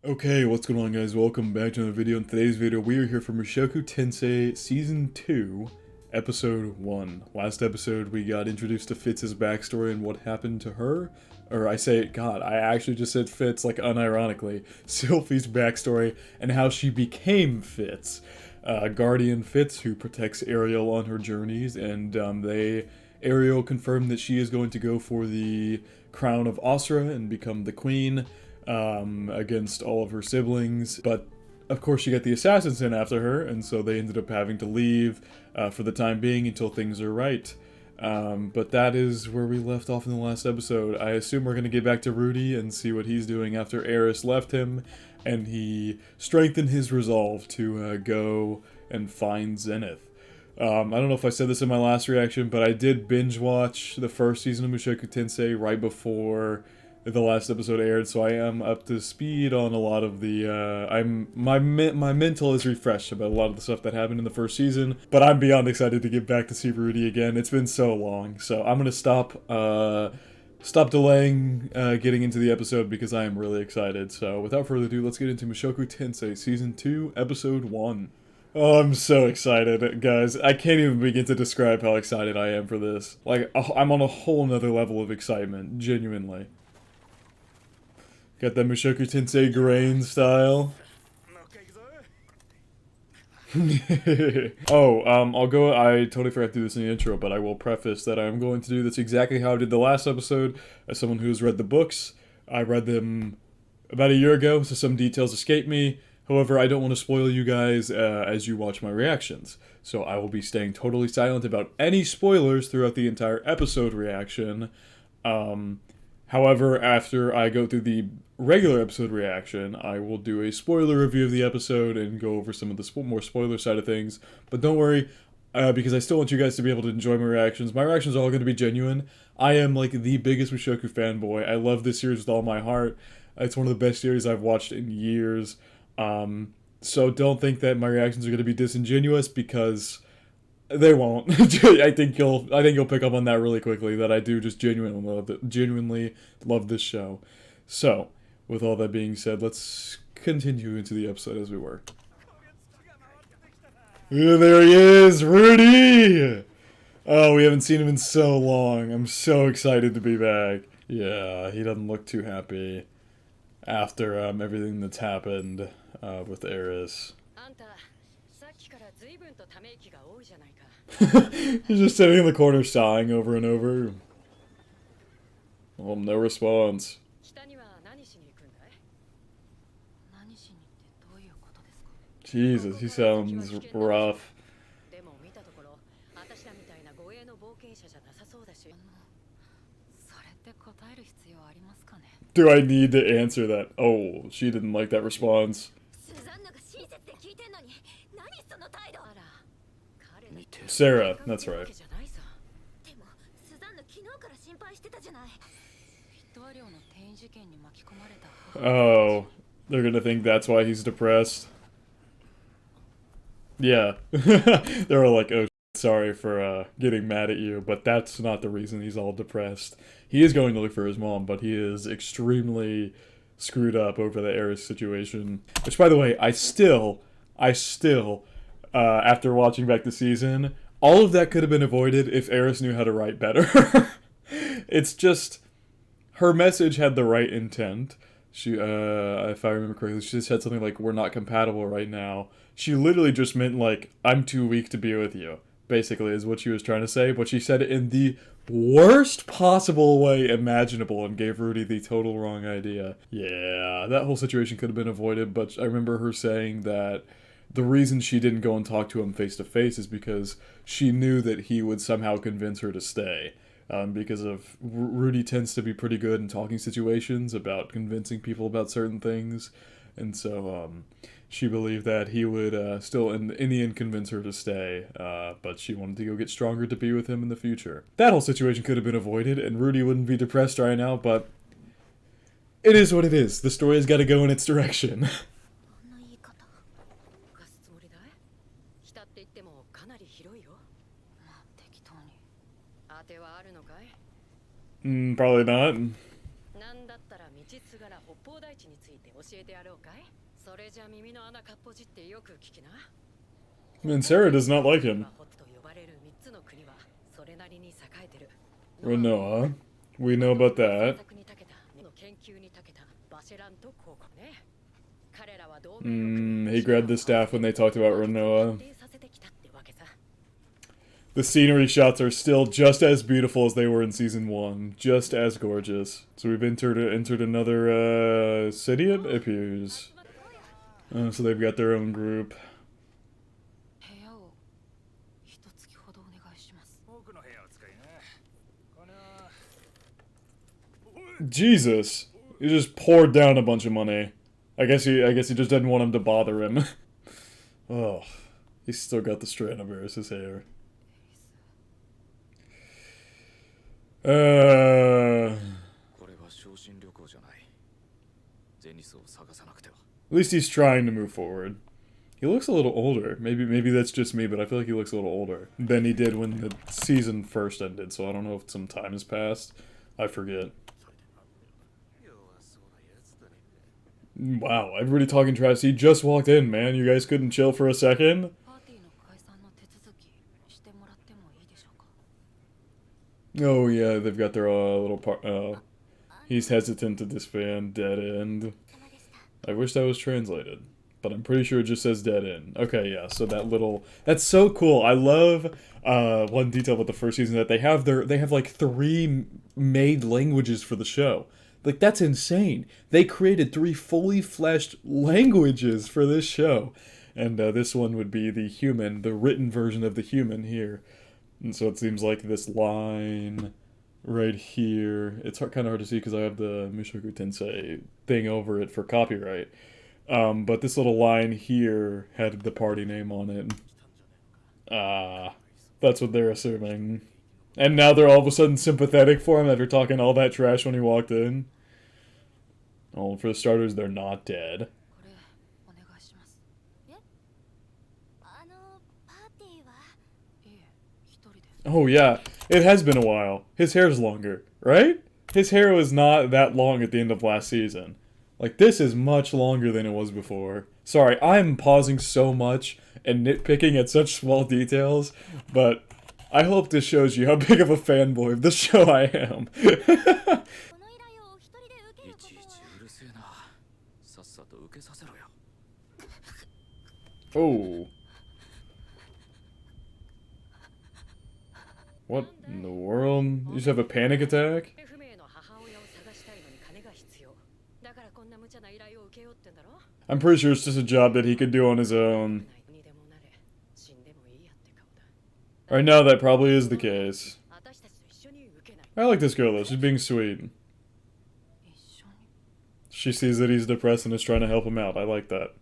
Okay, what's going on guys? Welcome back to another video. In today's video, we are here for Mushoku Tensei Season 2, Episode 1. Last episode, we got introduced to Fitz's backstory and what happened to her. Or I actually just said Fitz, like unironically. Sylphie's backstory and how she became Fitz. Guardian Fitz, who protects Ariel on her journeys, and Ariel confirmed that she is going to go for the crown of Asura and become the queen. Against all of her siblings, but of course she got the assassins in after her, and so they ended up having to leave for the time being until things are right. But that is where we left off in the last episode. I assume we're going to get back to Rudy and see what he's doing after Eris left him, and he strengthened his resolve to go and find Zenith. I don't know if I said this in my last reaction, but I did binge watch the first season of Mushoku Tensei right before the last episode aired, so I am up to speed on a lot of the, my mental is refreshed about a lot of the stuff that happened in the first season, but I'm beyond excited to get back to see Rudy again. It's been so long, so I'm gonna stop delaying getting into the episode because I am really excited. So without further ado, let's get into Mushoku Tensei Season 2, Episode 1. Oh, I'm so excited, guys. I can't even begin to describe how excited I am for this. Like, I'm on a whole nother level of excitement, genuinely. Got that Mushoku Tensei grain style. I totally forgot to do this in the intro, but I will preface that I'm going to do this exactly how I did the last episode. As someone who's read the books, I read them about a year ago, so some details escape me. However, I don't want to spoil you guys as you watch my reactions. So I will be staying totally silent about any spoilers throughout the entire episode reaction. However, after I go through the regular episode reaction, I will do a spoiler review of the episode and go over some of the more spoiler side of things. But don't worry, because I still want you guys to be able to enjoy my reactions. My reactions are all going to be genuine. I am like the biggest Mushoku fanboy. I love this series with all my heart. It's one of the best series I've watched in years. So don't think that my reactions are going to be disingenuous, because they won't. I think you'll pick up on that really quickly, that I do just genuinely love this show. So, with all that being said, let's continue into the episode as we were. Yeah, there he is, Rudy! Oh, we haven't seen him in so long. I'm so excited to be back. Yeah, he doesn't look too happy after everything that's happened with Eris. He's just sitting in the corner sighing over and over. Well, no response. Jesus, he sounds rough. Do I need to answer that? Oh, she didn't like that response. Sarah, that's right. Oh, they're gonna think that's why he's depressed. Yeah. They were like, oh, sorry for getting mad at you, but that's not the reason he's all depressed. He is going to look for his mom, but he is extremely screwed up over the Eris situation. Which, by the way, I still, after watching back the season, all of that could have been avoided if Eris knew how to write better. It's just, her message had the right intent. She, if I remember correctly, she said something like, "We're not compatible right now." She literally just meant like, "I'm too weak to be with you," basically is what she was trying to say, but she said it in the worst possible way imaginable and gave Rudy the total wrong idea. Yeah, that whole situation could have been avoided, but I remember her saying that the reason she didn't go and talk to him face to face is because she knew that he would somehow convince her to stay. Because of Rudy tends to be pretty good in talking situations about convincing people about certain things, and so she believed that he would still in the end convince her to stay, but she wanted to go get stronger to be with him in the future. That whole situation could have been avoided, and Rudy wouldn't be depressed right now, but it is what it is. The story has got to go in its direction. Probably not. And Sarah does not like him. Renoa. We know about that. He grabbed the staff when they talked about Renoa. The scenery shots are still just as beautiful as they were in Season 1. Just as gorgeous. So we've entered another city, it appears. So they've got their own group. Jesus! He just poured down a bunch of money. I guess he just didn't want him to bother him. Oh, he's still got the strand of Eris's hair. At least he's trying to move forward. He looks a little older. Maybe that's just me, but I feel like he looks a little older than he did when the season first ended, so I don't know if some time has passed. I forget. Wow, everybody talking trash. He just walked in, man. You guys couldn't chill for a second? Oh yeah, they've got their little part. He's hesitant to disband. Dead end. I wish that was translated, but I'm pretty sure it just says dead end. Okay, yeah. So that's so cool. I love one detail about the first season that they have like 3 made languages for the show. Like, that's insane. They created 3 fully fleshed languages for this show. And this one would be the human, the written version of the human here. And so it seems like this line right here, it's kind of hard to see because I have the Mushoku Tensei thing over it for copyright. But this little line here had the party name on it. That's what they're assuming. And now they're all of a sudden sympathetic for him after talking all that trash when he walked in. Oh, for starters, they're not dead. Oh yeah, it has been a while. His hair's longer, right? His hair was not that long at the end of last season. Like, this is much longer than it was before. Sorry, I'm pausing so much and nitpicking at such small details, but I hope this shows you how big of a fanboy of the show I am. Oh. What in the world? You just have a panic attack? I'm pretty sure it's just a job that he could do on his own. Right now, that probably is the case. I like this girl, though. She's being sweet. She sees that he's depressed and is trying to help him out. I like that.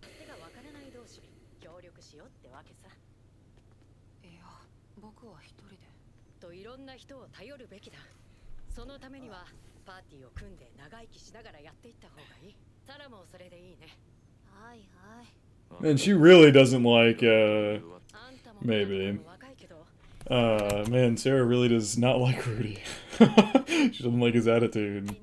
And she really doesn't like, maybe. Man, Sarah really does not like Rudy. She doesn't like his attitude.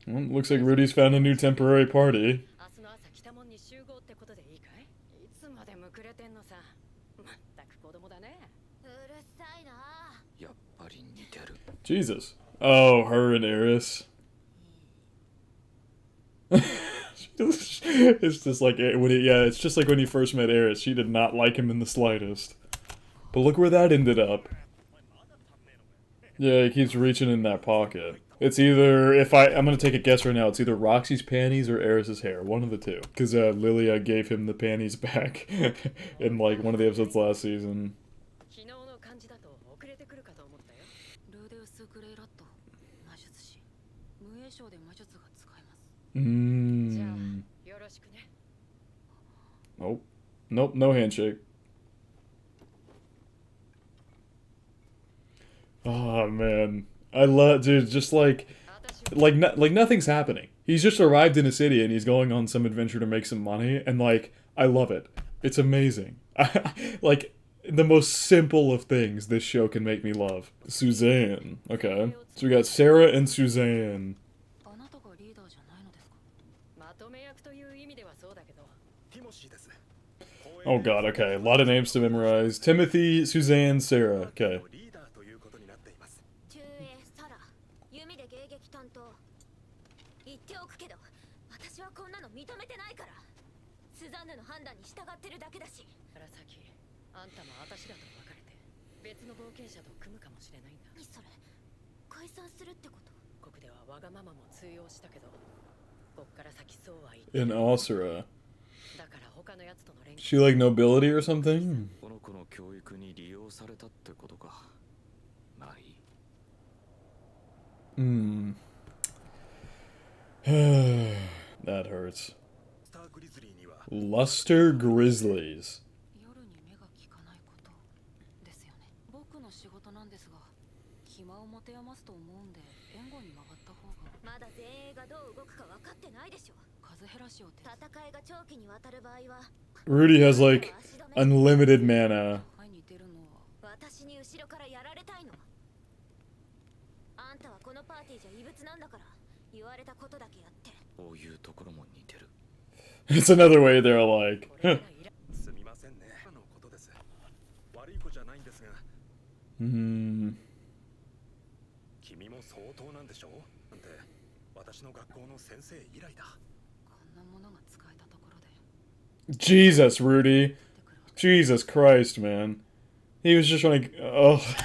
Well, looks like Rudy's found a new temporary party. Jesus. Oh, her and Eris. It's just like when it's just like when he first met Eris. She did not like him in the slightest. But look where that ended up. Yeah, he keeps reaching in that pocket. It's either, I'm gonna take a guess right now, it's either Roxy's panties or Eris's hair. One of the two. Because Lilia gave him the panties back in like one of the episodes last season. Nope. Nope, no handshake. Oh man, I love, dude. Just like nothing's happening. He's just arrived in a city and he's going on some adventure to make some money, and like I love it. It's amazing. Like the most simple of things, this show can make me love. Suzanne. Okay, so we got Sarah and Suzanne. Oh god. Okay, a lot of names to memorize. Timothy, Suzanne, Sarah. Okay. In Osira. She like nobility or something? That hurts. Luster Grizzlies. Rudy has like unlimited mana. It's another way they're like, huh. Jesus, Rudy. Jesus Christ, man. He was just trying to... Oh.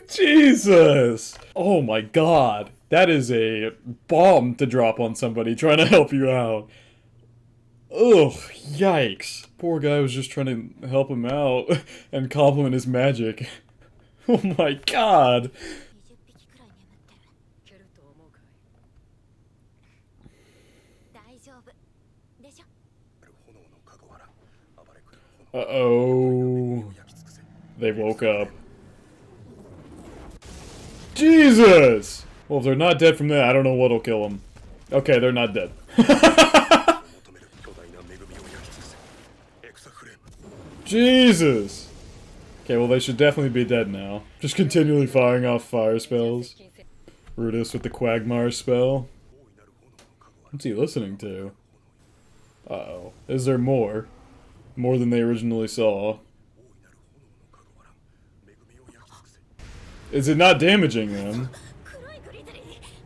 Jesus! Oh my god. That is a bomb to drop on somebody trying to help you out. Ugh, yikes. Poor guy was just trying to help him out and compliment his magic. Oh my god. Uh-oh. They woke up. Jesus! Well, if they're not dead from that, I don't know what'll kill them. Okay, they're not dead. Jesus! Okay, well they should definitely be dead now. Just continually firing off fire spells. Rudis with the Quagmire spell. What's he listening to? Uh-oh. Is there more? More than they originally saw. Is it not damaging them?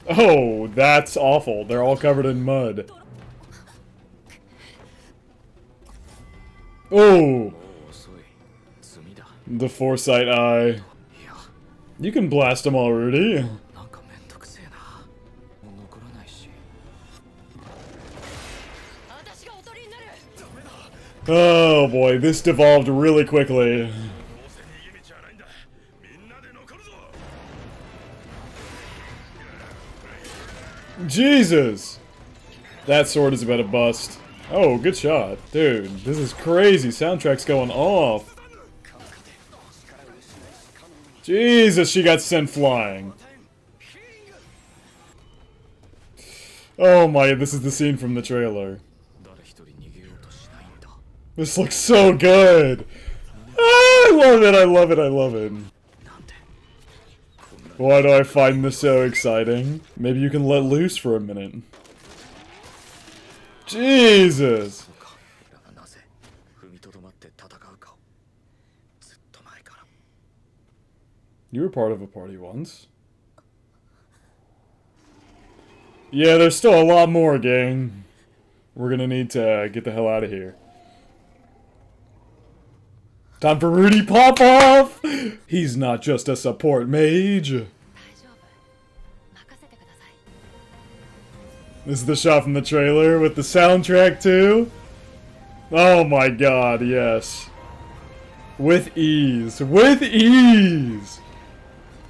Oh, that's awful. They're all covered in mud. Oh! The foresight eye. You can blast them all, Rudy. Oh boy, this devolved really quickly. Jesus! That sword is about to bust. Oh, good shot. Dude, this is crazy. Soundtrack's going off. Jesus, she got sent flying. Oh my, this is the scene from the trailer. This looks so good! Ah, I love it, I love it, I love it. Why do I find this so exciting? Maybe you can let loose for a minute. Jesus! You were part of a party once. Yeah, there's still a lot more, gang. We're gonna need to get the hell out of here. Time for Rudy pop-off! He's not just a support mage. This is the shot from the trailer with the soundtrack too. Oh my god, yes. With ease. With ease!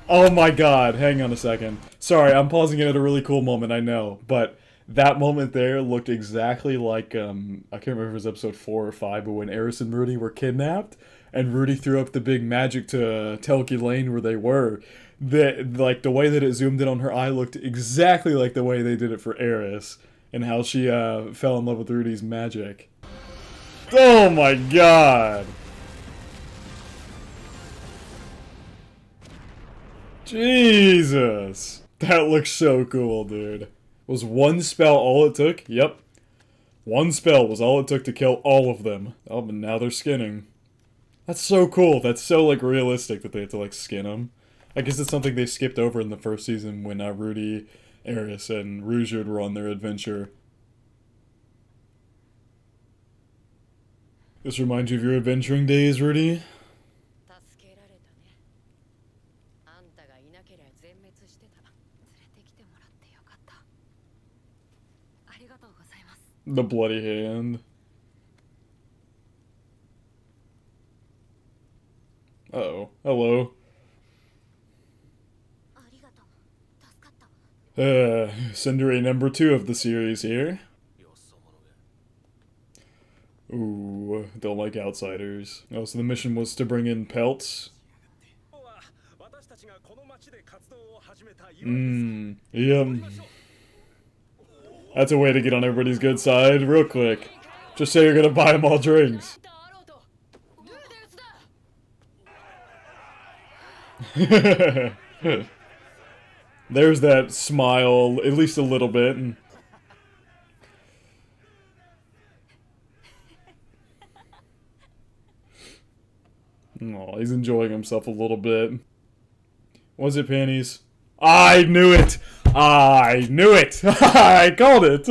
Oh my god, hang on a second. Sorry, I'm pausing it at a really cool moment, I know. But that moment there looked exactly like, I can't remember if it was episode 4 or 5, but when Eris and Rudy were kidnapped, and Rudy threw up the big magic to tell Ghislaine where they were. The way that it zoomed in on her eye looked exactly like the way they did it for Eris, and how she fell in love with Rudy's magic. Oh my god! Jesus! That looks so cool, dude. Was one spell all it took? Yep. One spell was all it took to kill all of them. Oh, but now they're skinning. That's so cool. That's so, like, realistic that they have to, like, skin them. I guess it's something they skipped over in the first season when Rudy, Eris, and Ruijerd were on their adventure. This reminds you of your adventuring days, Rudy? The bloody hand. Uh-oh. Hello. Tsundere number 2 of the series here. Ooh, don't like outsiders. Oh, so the mission was to bring in pelts? Yep. That's a way to get on everybody's good side, real quick. Just say you're gonna buy them all drinks. There's that smile, at least a little bit. Oh, he's enjoying himself a little bit. Was it panties? I knew it! I knew it! I called it!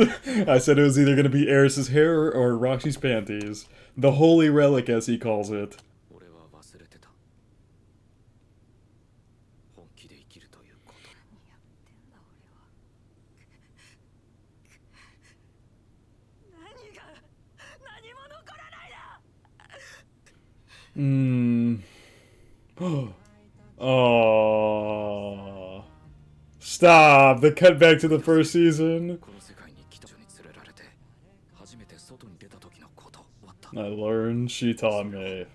I said it was either going to be Eris's hair or Roxy's panties. The holy relic, as he calls it. Oh. Stop! The cut back to the first season. I learned, she taught me.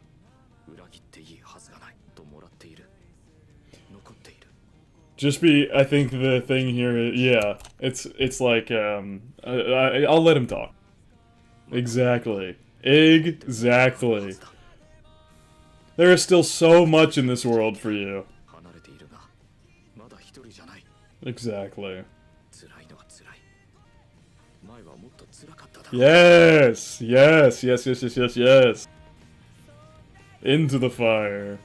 Just be, I think the thing here, yeah, it's like, I'll let him talk. Exactly. Exactly. There is still so much in this world for you. Exactly. Yes! Yes, yes, yes, yes, yes, yes. Into the fire.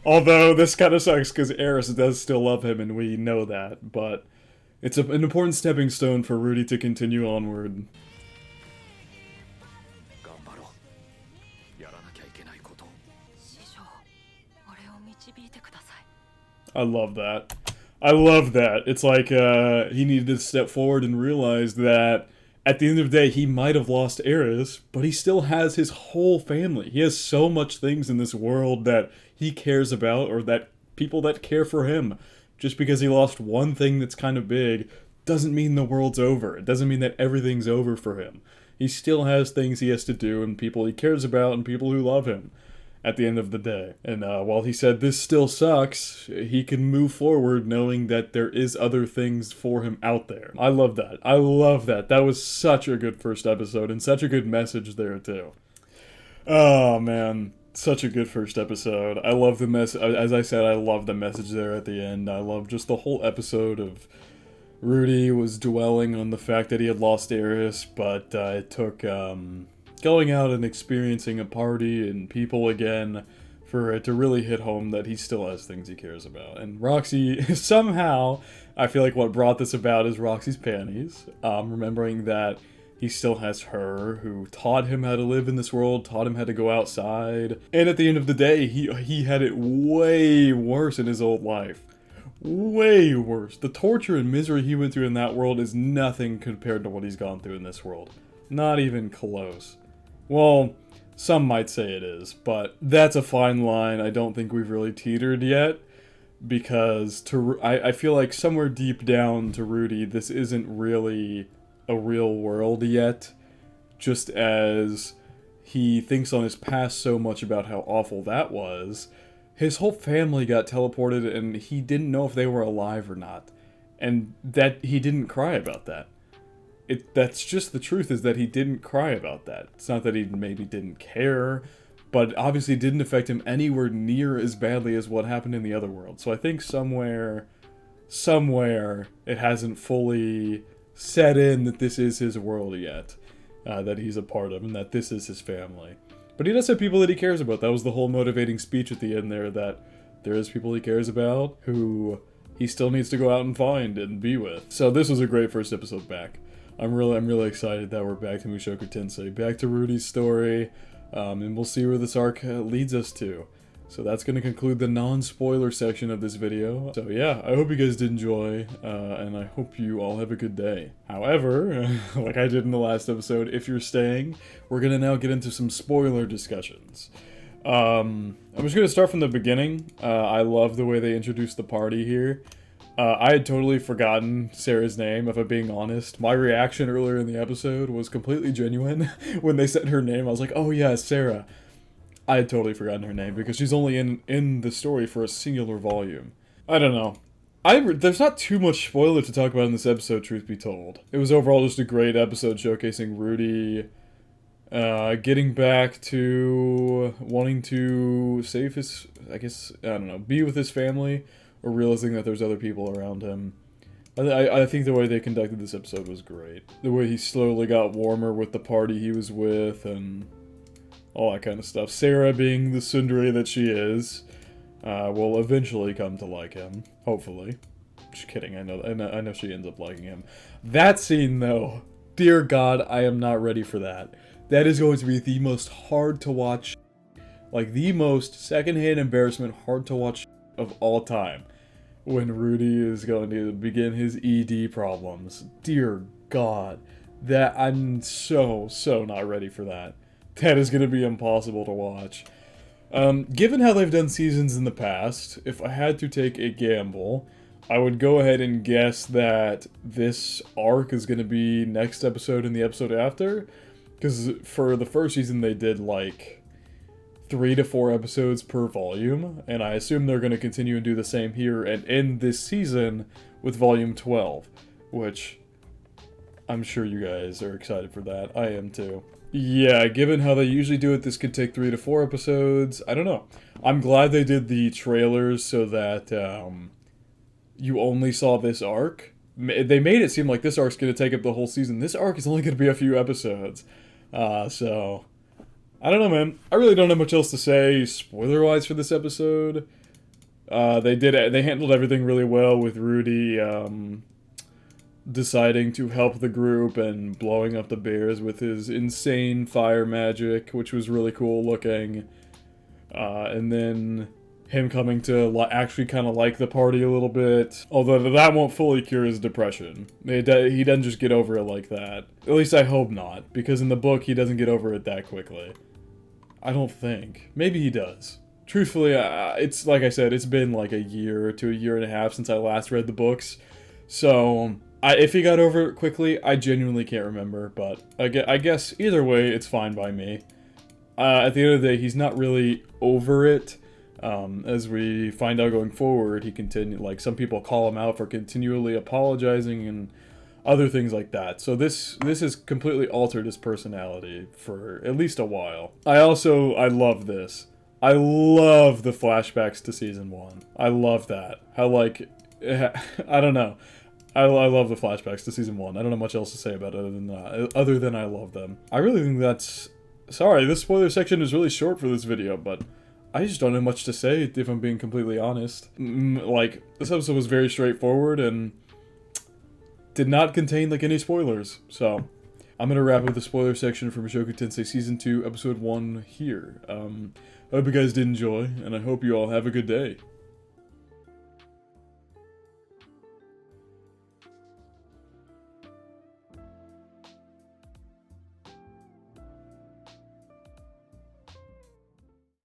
Although, this kind of sucks because Eris does still love him and we know that, but it's an important stepping stone for Rudy to continue onward. I love that. I love that. It's like he needed to step forward and realize that at the end of the day, he might have lost Eris, but he still has his whole family. He has so much things in this world that he cares about, or that people that care for him. Just because he lost one thing that's kind of big doesn't mean the world's over. It doesn't mean that everything's over for him. He still has things he has to do and people he cares about and people who love him at the end of the day. And while he said this still sucks, he can move forward knowing that there is other things for him out there. I love that. I love that. That was such a good first episode and such a good message there too. Oh man, such a good first episode. I love the as I said, I love the message there at the end. I love just the whole episode of Rudy was dwelling on the fact that he had lost Eris, but it took going out and experiencing a party and people again for it to really hit home that he still has things he cares about. And Roxy, somehow, I feel like what brought this about is Roxy's panties. Remembering that he still has her, who taught him how to live in this world, taught him how to go outside. And at the end of the day, he had it way worse in his old life. Way worse. The torture and misery he went through in that world is nothing compared to what he's gone through in this world. Not even close. Well, some might say it is, but that's a fine line. I don't think we've really teetered yet, because I feel like somewhere deep down to Rudy, this isn't really a real world yet, just as he thinks on his past so much about how awful that was. His whole family got teleported and he didn't know if they were alive or not, and that he didn't cry about that. That's just the truth, is that he didn't cry about that. It's not that he maybe didn't care, but obviously didn't affect him anywhere near as badly as what happened in the other world. So I think somewhere it hasn't fully set in that this is his world yet, that he's a part of, and that this is his family. But he does have people that he cares about. That was the whole motivating speech at the end there, that there is people he cares about who he still needs to go out and find and be with. So this was a great first episode back. I'm really excited that we're back to Mushoku Tensei, back to Rudy's story, and we'll see where this arc leads us to. So that's going to conclude the non-spoiler section of this video. So yeah, I hope you guys did enjoy, and I hope you all have a good day. However, like I did in the last episode, if you're staying, we're going to now get into some spoiler discussions. I'm just going to start from the beginning. I love the way they introduced the party here. I had totally forgotten Sarah's name, if I'm being honest. My reaction earlier in the episode was completely genuine. When they said her name, I was like, oh yeah, Sarah. I had totally forgotten her name, because she's only in the story for a singular volume. I don't know. There's not too much spoiler to talk about in this episode, truth be told. It was overall just a great episode showcasing Rudy getting back to wanting to save his, I guess, I don't know, be with his family, or realizing that there's other people around him. I think the way they conducted this episode was great. The way he slowly got warmer with the party he was with, and all that kind of stuff. Sarah, being the tsundere that she is, will eventually come to like him. Hopefully. Just kidding, I know she ends up liking him. That scene, though, dear God, I am not ready for that. That is going to be the most hard to watch, like the most secondhand embarrassment hard to watch of all time, when Rudy is going to begin his ED problems. Dear God, that I'm so not ready for that. That is going to be impossible to watch. Given how they've done seasons in the past, if I had to take a gamble, I would go ahead and guess that this arc is going to be next episode and the episode after. Because for the first season they did like 3 to 4 episodes per volume, and I assume they're going to continue and do the same here and end this season with volume 12, which I'm sure you guys are excited for that. I am too. Yeah, given how they usually do it, this could take 3 to 4 episodes. I don't know. I'm glad they did the trailers so that you only saw this arc. They made it seem like this arc's going to take up the whole season. This arc is only going to be a few episodes. So I don't know, man. I really don't have much else to say spoiler-wise for this episode. They handled everything really well with Rudy deciding to help the group and blowing up the bears with his insane fire magic, which was really cool looking. And then him coming to actually kind of like the party a little bit. Although that won't fully cure his depression. He doesn't just get over it like that. At least I hope not, because in the book he doesn't get over it that quickly. I don't think. Maybe he does. Truthfully, it's like I said, it's been like a year to a year and a half since I last read the books. So if he got over it quickly, I genuinely can't remember. But I guess either way, it's fine by me. At the end of the day, he's not really over it. As we find out going forward, he continued, like, some people call him out for continually apologizing and other things like that. So this has completely altered his personality for at least a while. I love this. I love the flashbacks to season 1. I love that. How, like, I don't know. I love the flashbacks to season 1. I don't know much else to say about it other than I love them. I really think that's... Sorry, this spoiler section is really short for this video, but I just don't have much to say, if I'm being completely honest. Like, this episode was very straightforward and did not contain, like, any spoilers. So, I'm gonna wrap up the spoiler section for Mushoku Tensei Season 2, Episode 1 here. I hope you guys did enjoy, and I hope you all have a good day.